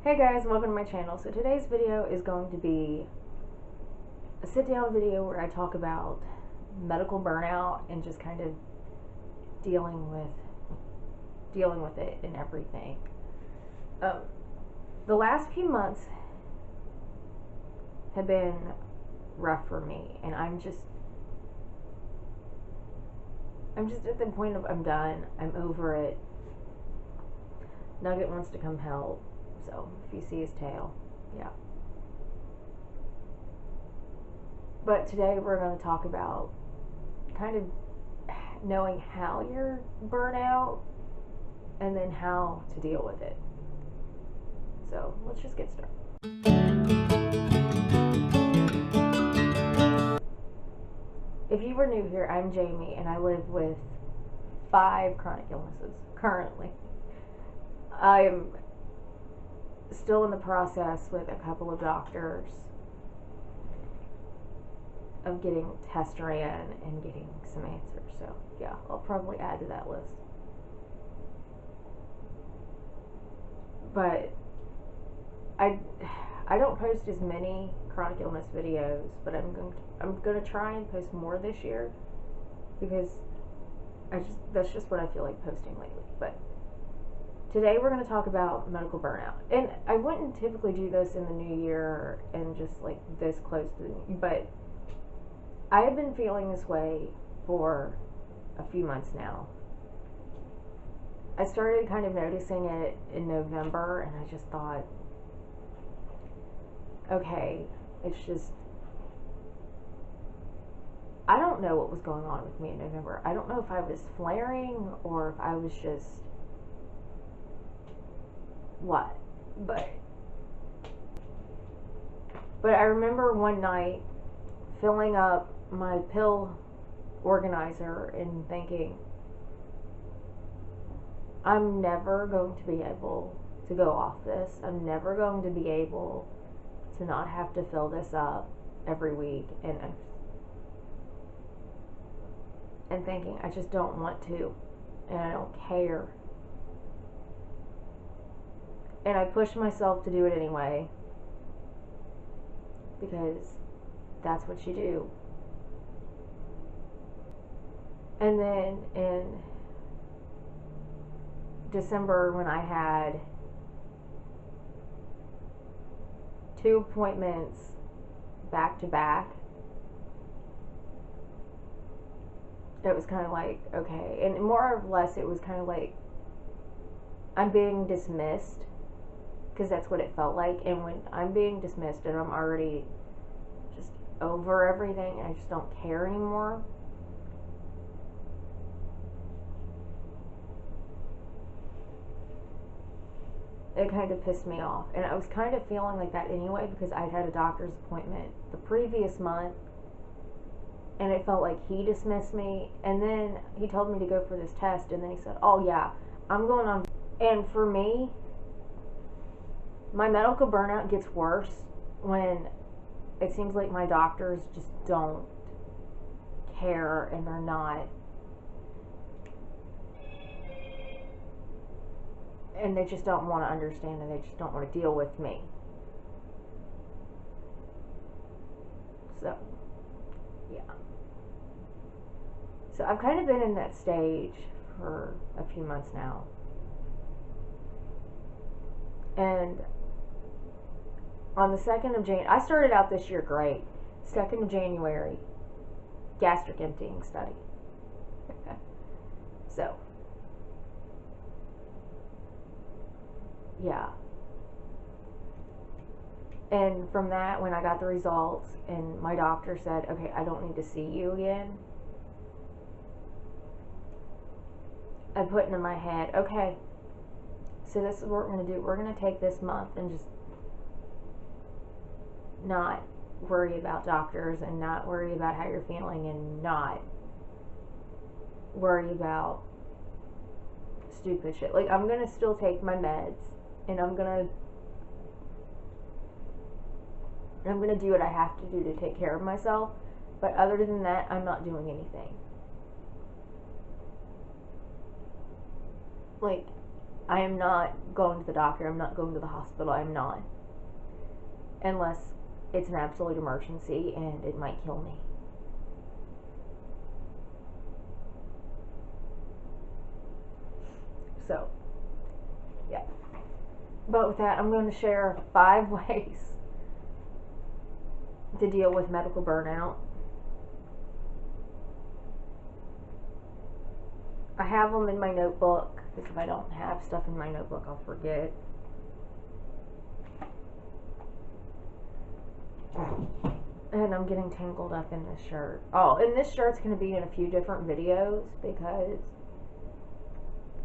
Hey guys, welcome to my channel. So today's video is going to be a sit down video where I talk about medical burnout and just kind of dealing with it and everything. The last few months have been rough for me, and I'm just at the point of I'm done. I'm over it. Nugget wants to come help. So, if you see his tail, yeah. But today we're going to talk about kind of knowing how you're burnout and then how to deal with it. So, let's just get started. If you were new here, I'm Jamie, and I live with 5 chronic illnesses currently. I'm still in the process with a couple of doctors of getting tests ran and getting some answers. So yeah, I'll probably add to that list. But I don't post as many chronic illness videos, but I'm going to try and post more this year because that's just what I feel like posting lately. But today we're going to talk about medical burnout. And I wouldn't typically do this in the new year and just like this close to but I have been feeling this way for a few months now. I started kind of noticing it in November, and I just thought, okay, it's just, I don't know what was going on with me in November. I don't know if I was flaring or if I was just what, but I remember one night filling up my pill organizer and thinking, I'm never going to be able to go off this. I'm never going to be able to not have to fill this up every week, and thinking I just don't want to, and I don't care. And I pushed myself to do it anyway, because that's what you do. And then in December, when I had 2 appointments back to back, it was kind of like, okay. And more or less, it was kind of like I'm being dismissed, because that's what it felt like. And when I'm being dismissed and I'm already just over everything and I just don't care anymore, it kind of pissed me off. And I was kind of feeling like that anyway, because I'd had a doctor's appointment the previous month, and it felt like he dismissed me. And then he told me to go for this test, and then he said, oh yeah, I'm going on. And for me, my medical burnout gets worse when it seems like my doctors just don't care, and they're not, and they just don't want to understand, and they just don't want to deal with me. So yeah, so I've kind of been in that stage for a few months now. And on the 2nd of January, I started out this year great. 2nd of January, gastric emptying study. So, yeah. And from that, when I got the results and my doctor said, okay, I don't need to see you again, I put in my head, okay, so this is what we're going to do. We're going to take this month and just not worry about doctors, and not worry about how you're feeling, and not worry about stupid shit. Like, I'm going to still take my meds, and I'm going to do what I have to do to take care of myself. But other than that, I'm not doing anything. Like, I am not going to the doctor. I'm not going to the hospital. I'm not. Unless it's an absolute emergency and it might kill me. So, yeah. But with that, I'm going to share 5 ways to deal with medical burnout. I have them in my notebook, because if I don't have stuff in my notebook, I'll forget. And I'm getting tangled up in this shirt. Oh, and this shirt's going to be in a few different videos, because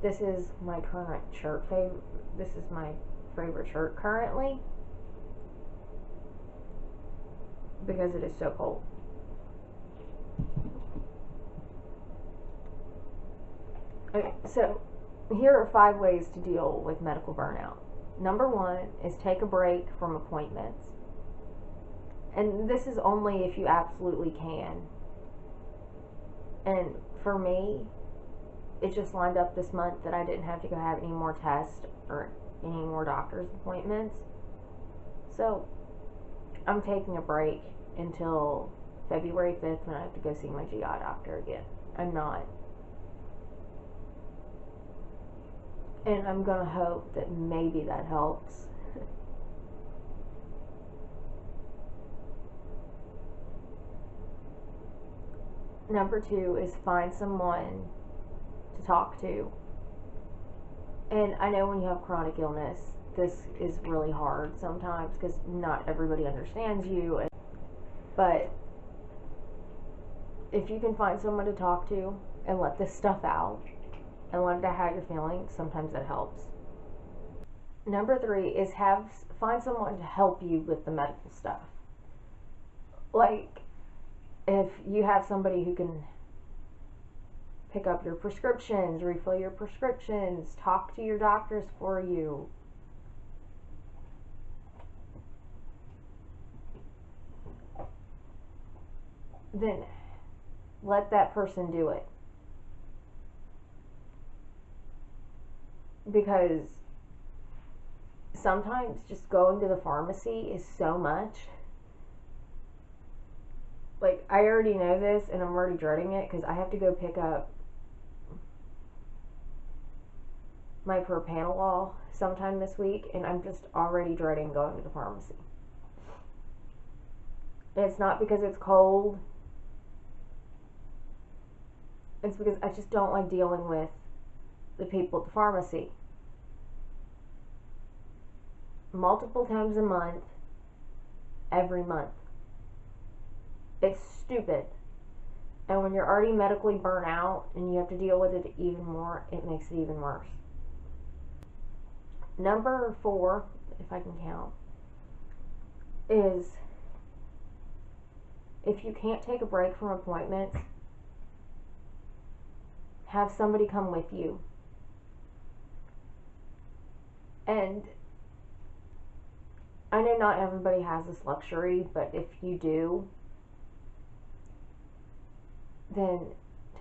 this is my current shirt favorite. This is my favorite shirt currently, because it is so cold. Okay, so here are 5 ways to deal with medical burnout. Number 1 is take a break from appointments. And this is only if you absolutely can. And for me, it just lined up this month that I didn't have to go have any more tests or any more doctor's appointments. So I'm taking a break until February 5th when I have to go see my GI doctor again. I'm not. And I'm going to hope that maybe that helps. Number 2 is find someone to talk to. And I know when you have chronic illness, this is really hard sometimes because not everybody understands you. But if you can find someone to talk to and let this stuff out and let it out how you're feeling, sometimes that helps. Number 3 is find someone to help you with the medical stuff. Like, if you have somebody who can pick up your prescriptions, refill your prescriptions, talk to your doctors for you. Then let that person do it. Because sometimes just going to the pharmacy is so much. Like, I already know this and I'm already dreading it because I have to go pick up my propanolol sometime this week, and I'm just already dreading going to the pharmacy. And it's not because it's cold. It's because I just don't like dealing with the people at the pharmacy. Multiple times a month, every month. It's stupid. And when you're already medically burnt out and you have to deal with it even more, it makes it even worse. Number 4, if I can count, is if you can't take a break from appointments, have somebody come with you. And I know not everybody has this luxury, but if you do, then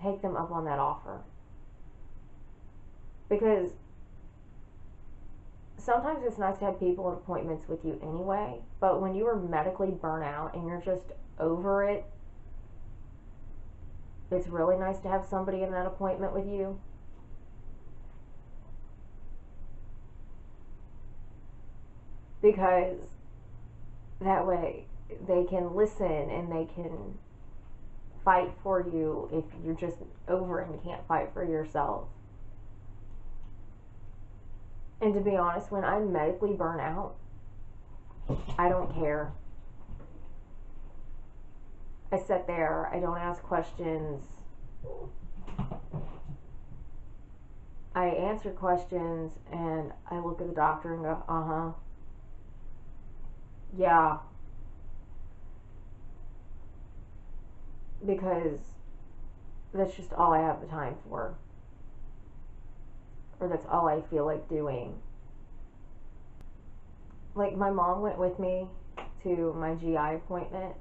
take them up on that offer. Because sometimes it's nice to have people at appointments with you anyway, but when you are medically burnt out and you're just over it, it's really nice to have somebody in that appointment with you. Because that way they can listen and they can fight for you if you're just over it and can't fight for yourself. And to be honest, when I'm medically burnt out, I don't care. I sit there, I don't ask questions. I answer questions and I look at the doctor and go, uh-huh. Yeah. Because that's just all I have the time for. Or that's all I feel like doing. Like, my mom went with me to my GI appointment,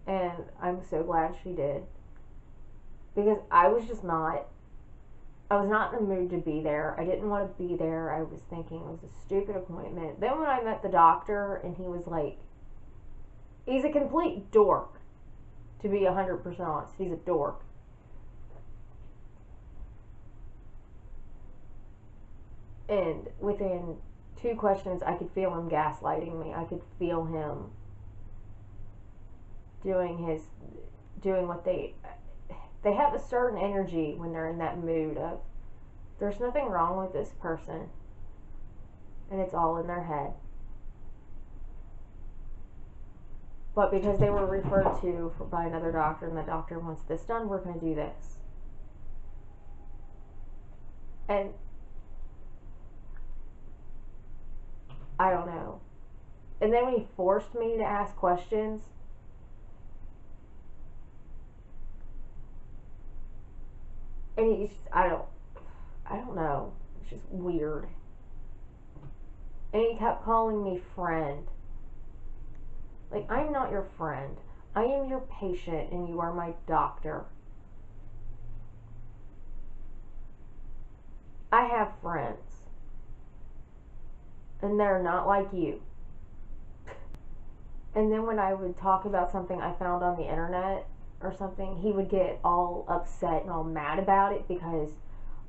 and I'm so glad she did. Because I was just not I was not in the mood to be there. I didn't want to be there. I was thinking it was a stupid appointment. Then when I met the doctor and he was like, he's a complete dork, to be 100% honest. He's a dork. And within 2 questions, I could feel him gaslighting me. I could feel him doing what they have a certain energy when they're in that mood of, there's nothing wrong with this person, and it's all in their head. But because they were referred to by another doctor, and the doctor wants this done, we're going to do this. And I don't know. And then when he forced me to ask questions, and he's just, I don't know. It's just weird. And he kept calling me friend. Like, I'm not your friend. I am your patient, and you are my doctor. I have friends, and they're not like you. And then when I would talk about something I found on the internet or something, he would get all upset and all mad about it because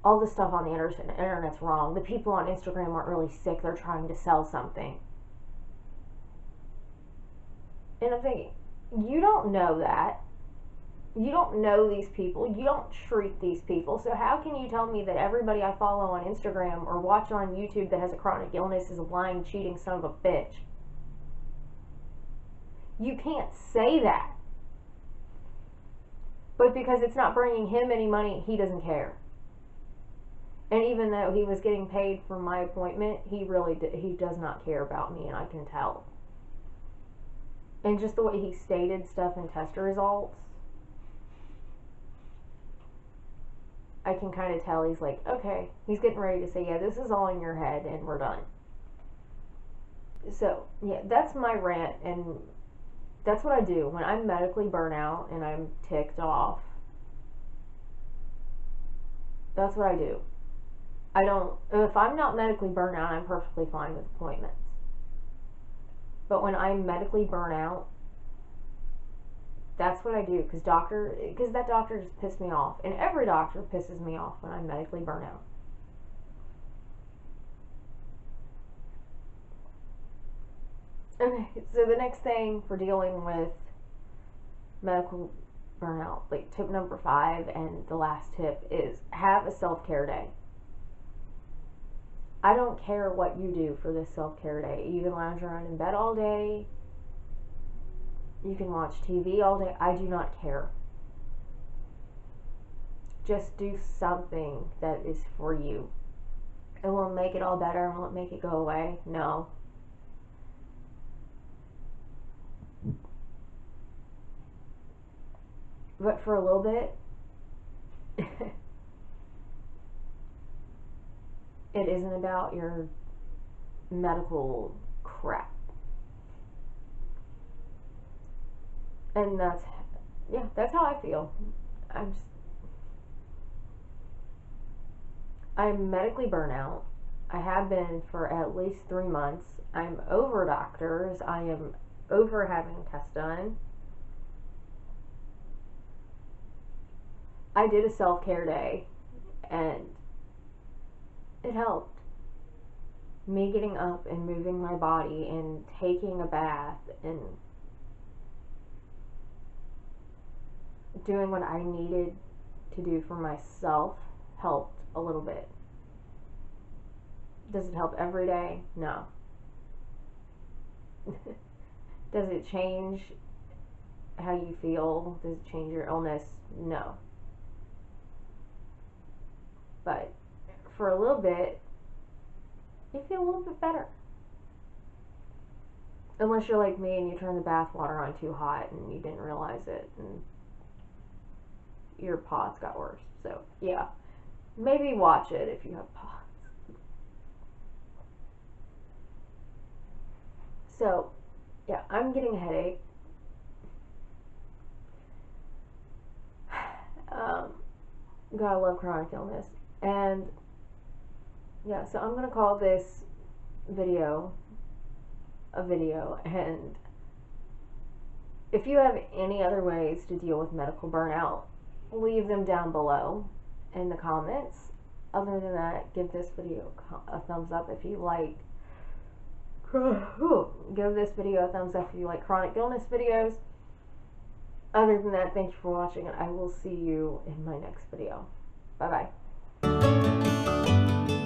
all the stuff on the internet's wrong. The people on Instagram aren't really sick. They're trying to sell something. And I'm thinking, you don't know that. You don't know these people. You don't treat these people. So how can you tell me that everybody I follow on Instagram or watch on YouTube that has a chronic illness is a lying, cheating son of a bitch? You can't say that. But because it's not bringing him any money, he doesn't care. And even though he was getting paid for my appointment, he does not care about me, and I can tell. And just the way he stated stuff in test results, I can kind of tell he's like, okay, he's getting ready to say, yeah, this is all in your head, and we're done. So, yeah, that's my rant, and that's what I do when I'm medically burnt out and I'm ticked off. That's what I do. If I'm not medically burnt out, I'm perfectly fine with appointments. But when I'm medically burnt out, that's what I do, because that doctor just pissed me off. And every doctor pisses me off when I'm medically burnt out. Okay, so the next thing for dealing with medical burnout, like tip number 5 and the last tip, is have a self-care day. I don't care what you do for this self-care day. You can lounge around in bed all day. You can watch TV all day. I do not care. Just do something that is for you. It won't make it all better. It won't make it go away. No. But for a little bit, it isn't about your medical crap. And that's how I feel. I'm medically burnt out. I have been for at least 3 months. I'm over doctors. I am over having tests done. I did a self-care day, and it helped. Me getting up and moving my body and taking a bath and doing what I needed to do for myself helped a little bit. Does it help every day? No. Does it change how you feel? Does it change your illness? No. But for a little bit, you feel a little bit better. Unless you're like me and you turn the bath water on too hot and you didn't realize it and your POTS got worse. So, yeah. Maybe watch it if you have POTS. So, yeah, I'm getting a headache. God, I love chronic illness. And yeah, so I'm going to call this video a video. And if you have any other ways to deal with medical burnout, leave them down below in the comments. Other than that, give this video a thumbs up if you like. Give this video a thumbs up if you like chronic illness videos. Other than that, thank you for watching, and I will see you in my next video. Bye bye.